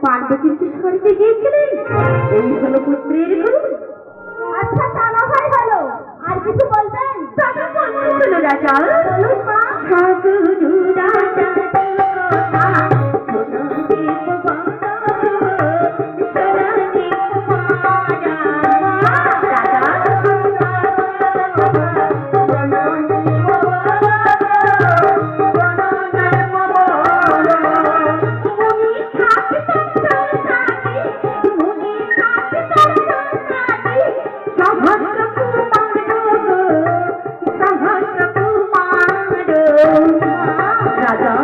পাণ্ডব কিন্তু স্বর্গে গিয়েছিলেন, এই হলো পুত্রের গুণ। আচ্ছা তা না হয় হলো, আর কিছু বলবেন? তবে বলুন রাজা। বলুন মা। সাধু রাজা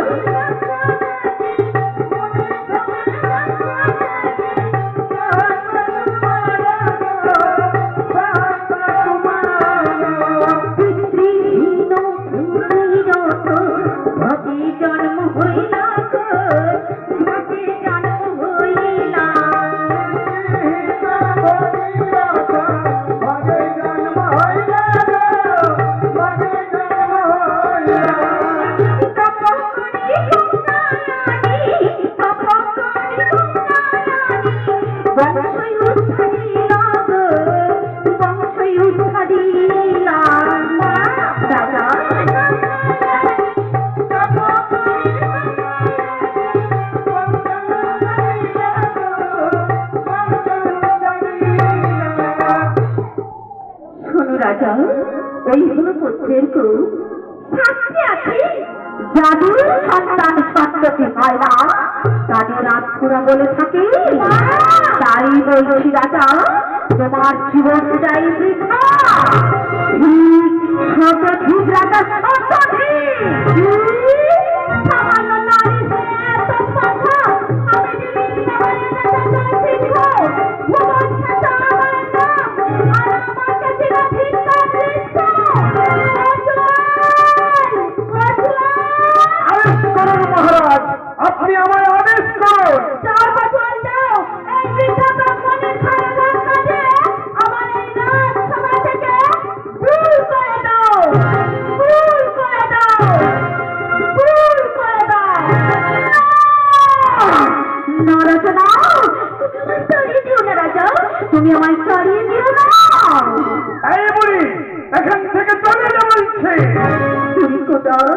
রাজা, এই হলো পুত্রের গুণ। শাস্তি আছে, যাদের সন্তান সন্ততি হয় না তাদের আত্মরা বলে থাকে। তাই বলছি রাজা, তোমার জীবনটাই বৃথা। ঠিক রাজা, সামান্য নারী হয়ে এত কথা, আমি যদি শিখবো ভুবন খ্যাত আমার নাম, আর আমাকে চিনা ধিক্কার দিচ্ছ। আদেশ করুন মহারাজ, আপনি আমায় আদেশ করুন। যাও বাবুয়াল যাও, এই বৃদ্ধা ব্রাহ্মণের ঘরে ধাক্কা দিয়ে আমার এই রাজসভা থেকে দূর করে দাও, দূর করে দাও, দূর করে দাও। না রাজা না, তুমি আমায় তাড়িয়ে দিও না রাজা, তুমি আমায় তাড়িয়ে দিও না। এই বুড়ি, এখান থেকে চলে যা বলছে। তুমি কোথাও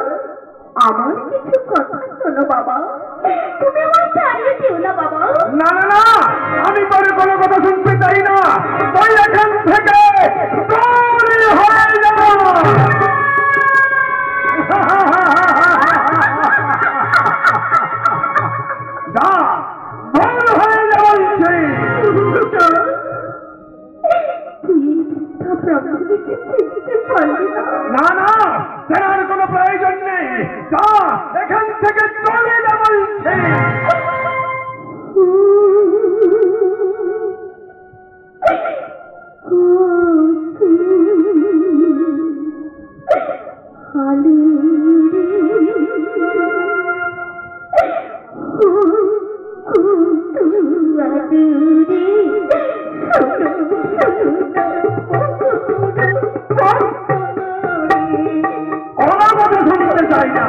আমার কিছু কথা শোনো বাবা, তুমি আমায় তাড়িয়ে দিও না বাবা। না না না, আমি তোর কোনো কথা শুনতে চাই না। তুই এখান থেকে দূর হয়ে যা। যা, দূর হয়ে যা বলছি। না না, চেনার কোনো প্রয়োজন নেই। যা, এখান থেকে চলে যা বলছি। কোনো কথা শুনতে চাই না।